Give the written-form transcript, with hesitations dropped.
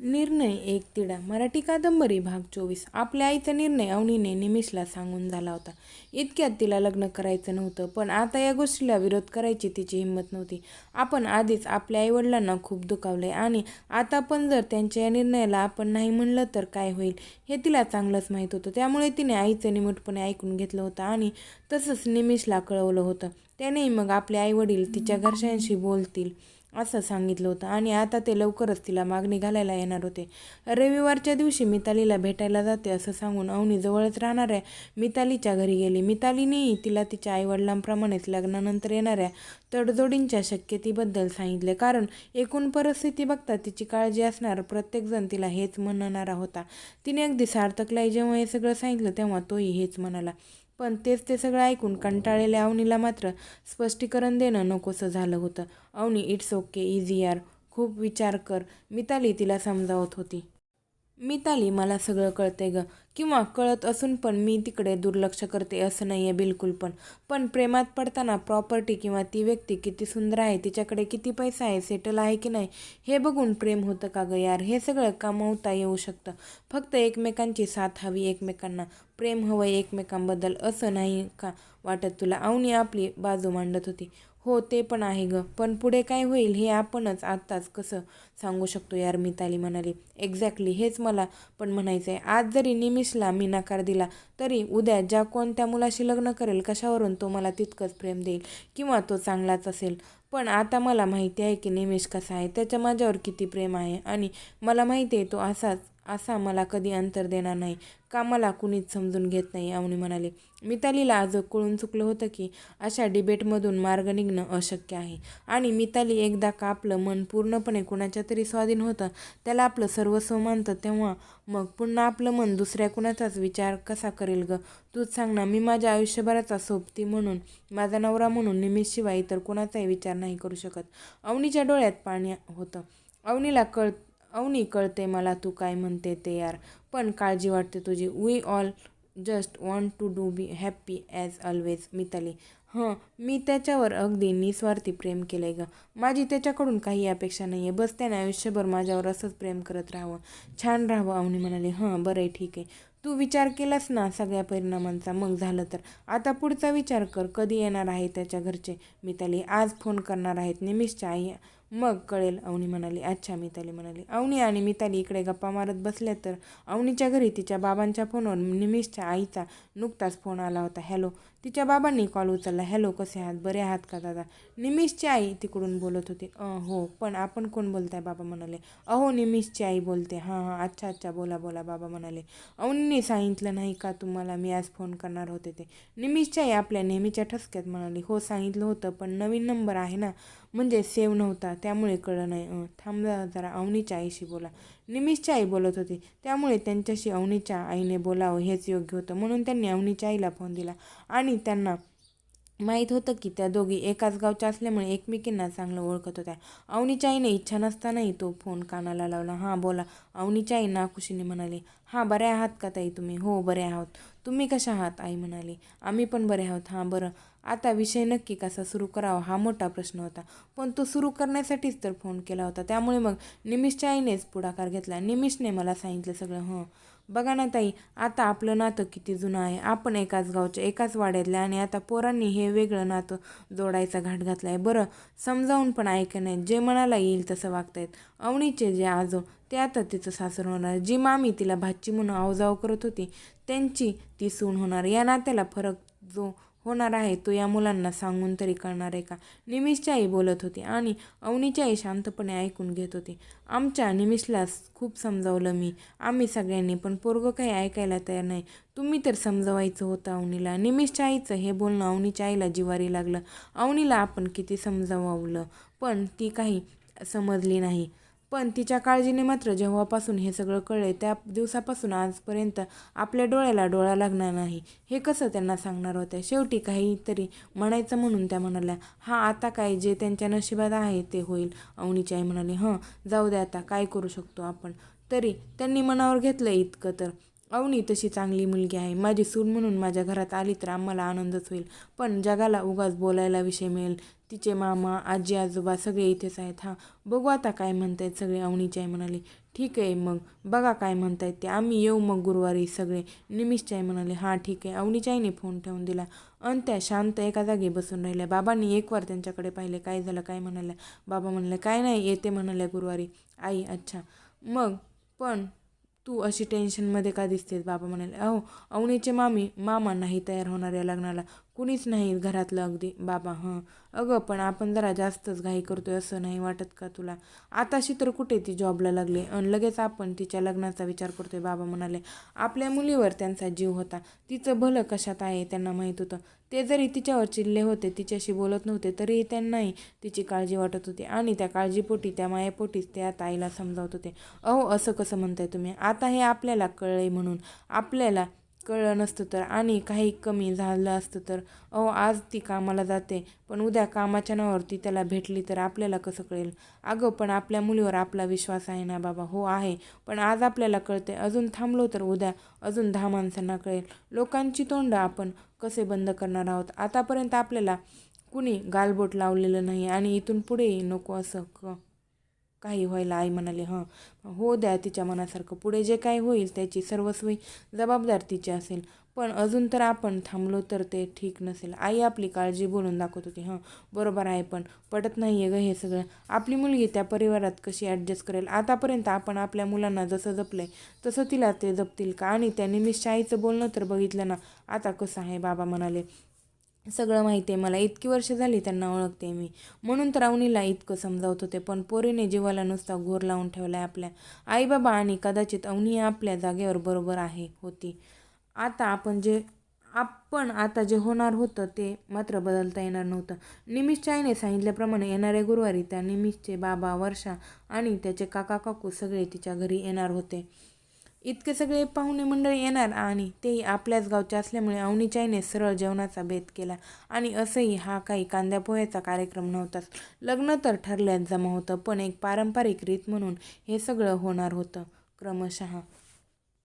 निर्णय एक तिढा मराठी कादंबरी भाग 24. आपल्या आईचा निर्णय अवनीने निमिषला सांगून झाला होता. इतक्यात तिला लग्न करायचं नव्हतं, पण आता या गोष्टीला विरोध करायची तिची हिंमत नव्हती. आपण आधीच आपल्या आईवडिलांना खूप दुखावलंय आणि आता पण जर त्यांच्या या निर्णयाला आपण नाही म्हणलं तर काय होईल हे तिला चांगलंच माहीत होतं. त्यामुळे तिने आईचं निमूटपणे ऐकून घेतलं होतं आणि तसंच निमिषला कळवलं होतं. त्यानेही मग आपले आईवडील तिच्या घरच्यांशी बोलतील असं सांगितलं होतं आणि आता ते लवकरच तिला मागणी घालायला येणार होते. रविवारच्या दिवशी मितालीला भेटायला जाते असं सांगून अवनी जवळच राहणाऱ्या मितालीच्या घरी गेली. मितालीनेही तिला तिच्या आईवडिलांप्रमाणेच लग्नानंतर येणाऱ्या तडजोडींच्या शक्यतेबद्दल सांगितले, कारण एकूण परिस्थिती बघता तिची काळजी असणार प्रत्येकजण तिला हेच म्हणणारा होता. तिने अगदी सार्थकला जेव्हा हे सगळं सांगितलं तेव्हा तोही हेच म्हणाला. पण ते सगळं ऐकून कंटाळलेल्या अवनीला मात्र स्पष्टीकरण देणं नकोसं झालं होतं. अवनी, इट्स ओके, इझी यार, खूप विचार कर, मिताली तिला समजावत होती. मिताली, मला सगळं कळतंय ग, किंवा कळत असून पण मी तिकडे दुर्लक्ष करते असं नाही आहे बिलकुल पण. पण प्रेमात पडताना प्रॉपर्टी किंवा ती व्यक्ती किती सुंदर आहे, तिच्याकडे किती पैसा आहे, सेटल आहे की नाही हे बघून प्रेम होतं का ग यार? हे सगळं कमावता येऊ शकतं. फक्त एकमेकांची साथ हवी एकमेकांना. प्रेम हवं एकमेकांबद्दल, असं नाही का वाटत तुला? अवनी आपली बाजू मांडत होती. हो ते पण आहे ग, पण पुढे काय होईल हे आपणच आत्ताच कसं सांगू शकतो यार, मिताली म्हणाली. एक्झॅक्टली, हेच मला पण म्हणायचं आहे. आज जरी निमिषला मी नकार दिला तरी उद्या ज्या कोणत्या मुलाशी लग्न करेल कशावरून तो मला तितकंच प्रेम देईल किंवा तो चांगलाच असेल. पण आता मला माहिती आहे की निमिष कसा आहे, त्याचं माझ्यावर किती प्रेम आहे आणि मला माहिती आहे तो असा मला कधी अंतर देणार नाही का मला कुणीच समजून घेत नाही, अवनी म्हणाली. मितालीला आज कळून चुकलं होतं की अशा डिबेटमधून मार्ग निघणं अशक्य आहे आणि मिताली एकदा का आपलं मन पूर्णपणे कुणाच्या तरी स्वाधीन होतं, त्याला आपलं सर्वस्व मानतं, तेव्हा मग पुन्हा आपलं मन दुसऱ्या कुणाचाच विचार कसा करेल ग? तूच सांग ना. मी माझ्या आयुष्यभराचा सोबती म्हणून, माझा नवरा म्हणून निमिषशिवाय इतर कुणाचाही विचार नाही करू शकत. अवनीच्या डोळ्यात पाणी होतं. अवनी, कळते मला तू काय म्हणते ते यार, पण काळजी वाटते तुझी. We all just want to do be happy as always. Mitali, मी त्याच्यावर अगदी निस्वार्थी प्रेम केलंय ग. माझी त्याच्याकडून काही अपेक्षा नाही आहे. बस त्याने आयुष्यभर माझ्यावर असंच प्रेम करत राहावं, छान राहावं. अवनी म्हणाले. बरं आहे, ठीक आहे. तू विचार केलास ना सगळ्या परिणामांचा, मग झालं तर आता पुढचा विचार कर. कधी येणार आहे त्याच्या घरचे? मिताली, आज फोन करणार आहेत निमिषच्या आई, मग कळेल, अवनी म्हणाली. अच्छा, मिताली म्हणाली. अवनी आणि मिताली इकडे गप्पा मारत बसल्या तर अवनीच्या घरी तिच्या बाबांच्या फोनवर निमिषच्या आईचा नुकताच फोन आला होता. हॅलो. तिच्या बाबांनी कॉल उचलला. हॅलो, कसे आहात, बरे आहात का दादा? निमिषची आई तिकडून बोलत होती. हो, पण आपण कोण बोलताय? बाबा म्हणाले. अहो, निमिषची आई बोलते. हां, अच्छा अच्छा, बोला बोला, बाबा म्हणाले. अवनीने सांगितलं नाही का तुम्हाला मी आज फोन करणार होते ते? निमिषची आई आपल्या नेहमीच्या ठसक्यात म्हणाली. हो, सांगितलं होतं, पण नवीन नंबर आहे ना, म्हणजे सेव्ह नव्हता, त्यामुळे कळलं नाही. थांब जरा, अवनीच्या आईशी बोला. निमिषची आई बोलत होती, त्यामुळे त्यांच्याशी अवनीच्या आईने बोलावं हेच योग्य होतं, म्हणून त्यांनी अवनीच्या आईला फोन दिला आणि त्यांना माहीत होतं की त्या दोघी एकाच गावच्या असल्यामुळे एकमेकींना चांगलं ओळखत होत्या. अवनीच्या आईने इच्छा नसतानाही तो फोन कानाला लावला. हां, बोला. अवनीच्या आई नाखुशीने म्हणाली. हां, बरे आहात का ताई तुम्ही? हो, बरे आहोत. तुम्ही कशा आहात? आई म्हणाली. आम्ही पण बरे आहोत. हां, बरं. आता विषय नक्की कसा सुरू करावा हा मोठा प्रश्न होता, पण तो सुरू करण्यासाठीच तर फोन केला होता, त्यामुळे मग निमिषच्या आईनेच पुढाकार घेतला. निमिषने मला सांगितलं सगळं. बघा ना ताई, आता आपलं नातं किती जुनं आहे. आपण एकाच गावच्या, एकाच वाड्यातल्या, आणि आता पोरांनी हे वेगळं नातं जोडायचा घाट घातला आहे. बरं, समजावून पण ऐक नाही, जे मनाला येईल तसं वागतायत. अवनीचे जे आजो ते आता तिचं सासर होणार, जी मामी तिला भाची म्हणून आवजाव करत होती त्यांची ती सून होणार. या नात्याला फरक जो होणार आहे तो या मुलांना सांगून तरी कळणार आहे का? निमिषची आई बोलत होती आणि अवनीची आई शांतपणे ऐकून घेत होती. आमच्या निमिषला खूप समजावलं मी, आम्ही सगळ्यांनी, पण पोरगं काही ऐकायला तयार नाही. तुम्ही तर समजवायचं होतं अवनीला. निमिषच्या आईचं हे बोलणं अवनीच्या आईला जिवारी लागलं. अवनीला आपण किती समजावलं पण ती काही समजली नाही. पण तिच्या काळजीने मात्र जेव्हापासून हे सगळं कळले त्या दिवसापासून आजपर्यंत आपल्या डोळ्याला डोळा लागणार नाही हे कसं त्यांना सांगणार होत्या? शेवटी काहीतरी म्हणायचं म्हणून त्या म्हणाल्या. आता काय, जे त्यांच्या नशिबात आहे ते होईल, अवनीची आई म्हणाली. जाऊ दे, आता काय करू शकतो आपण? तरी त्यांनी मनावर घेतलं इतकं तर. अवनी तशी चांगली मुलगी आहे, माझी सून म्हणून माझ्या घरात आली तर आम्हाला आनंदच होईल, पण जगाला उगाच बोलायला विषय मिळेल. तिचे मामा, आजी, आजोबा सगळे इथेच आहेत. बघू आता काय म्हणतायत सगळे, अवनीची आई म्हणाली. ठीक आहे मग बघा काय म्हणतायत ते, आम्ही येऊ मग गुरुवारी सगळे. निमिषची आई म्हणाले, हां ठीक आहे. अवनीच्या आईने फोन ठेवून दिला आणि त्या शांत एका जागी बसून राहिल्या. बाबांनी एकवार त्यांच्याकडे पाहिले. काय झालं, काय म्हणाल्या? बाबा म्हणाले, काय नाही, येते म्हणाल्या गुरुवारी. आई, अच्छा मग पण तू अशी टेन्शनमध्ये का दिसतेस? बाबा म्हणाले, अहो अवनीचे मामा नाही तयार होणार या लग्नाला, कुणीच नाही घरातलं अगदी. बाबा, अगं पण आपण जरा जास्तच घाई करतोय, असं नाही वाटत का तुला? आताशी तर कुठे ती जॉबला लागली आणि लगेच आपण तिच्या लग्नाचा विचार करतोय. बाबा म्हणाले, आपल्या मुलीवर त्यांचा जीव होता, तिचं भलं कशात आहे त्यांना माहीत होतं. ते जरी तिच्यावर चिडले होते, तिच्याशी बोलत नव्हते, तरीही त्यांनाही तिची काळजी वाटत होती आणि त्या काळजीपोटी, त्या मायेपोटीच ते आता आईला समजावत होते. अहो असं कसं म्हणताय तुम्ही? आता हे आपल्याला कळलंय म्हणून. आपल्याला कळलं नसतं तर आणि काही कमी झालं असतं तर? अहो आज ती कामाला जाते, पण उद्या कामाच्या नावावर ती त्याला भेटली तर आपल्याला कसं कळेल? अगं पण आपल्या मुलीवर आपला विश्वास आहे ना बाबा? हो आहे, पण आज आपल्याला कळते, अजून थांबलो तर उद्या अजून 10 माणसांना कळेल. लोकांची तोंडं आपण कसे बंद करणार आहोत? आतापर्यंत आपल्याला कुणी गालबोट लावलेलं नाही आणि इथून पुढेही नको असं काही व्हायला. आई म्हणाले, हो द्या तिच्या मनासारखं, पुढे जे काही होईल त्याची सर्वस्वी जबाबदार तिची असेल, पण अजून तर आपण थांबलो तर ते ठीक नसेल. आई आपली काळजी बोलून दाखवत होती. बरोबर आहे, पण पटत नाही आहे गं हे सगळं. आपली मुलगी त्या परिवारात कशी ॲडजस्ट करेल? आतापर्यंत आपण आपल्या मुलांना जसं जपलंय तसं तिला ते जपतील का? आणि त्या निमिषच्या आईचं बोलणं तर बघितलं ना आता कसं आहे. बाबा म्हणाले, सगळं माहिती आहे मला, इतकी वर्ष झाली त्यांना ओळखते मी, म्हणून तर अवनीला इतकं समजावत होते, पण पोरीने जीवाला नुसता घोर लावून ठेवलाय आपल्या. आई बाबा आणि कदाचित अवनी आपल्या जागेवर बरोबर होती. आता जे होणार होतं ते मात्र बदलता येणार नव्हतं. निमिषच्या आईने सांगितल्याप्रमाणे येणाऱ्या गुरुवारी त्या निमिषचे बाबा, वर्षा आणि त्याचे काका काकू सगळे तिच्या घरी येणार होते. इतके सगळे पाहुणे मंडळी येणार आणि तेही आपल्याच गावचे असल्यामुळे अवनीच्या आईने सरळ जेवणाचा बेत केला. आणि असंही हा काही कांद्या पोह्याचा कार्यक्रम नव्हताच. लग्न तर ठरल्यात जमा होतं, पण एक पारंपरिक रीत म्हणून हे सगळं होणार होतं. क्रमशः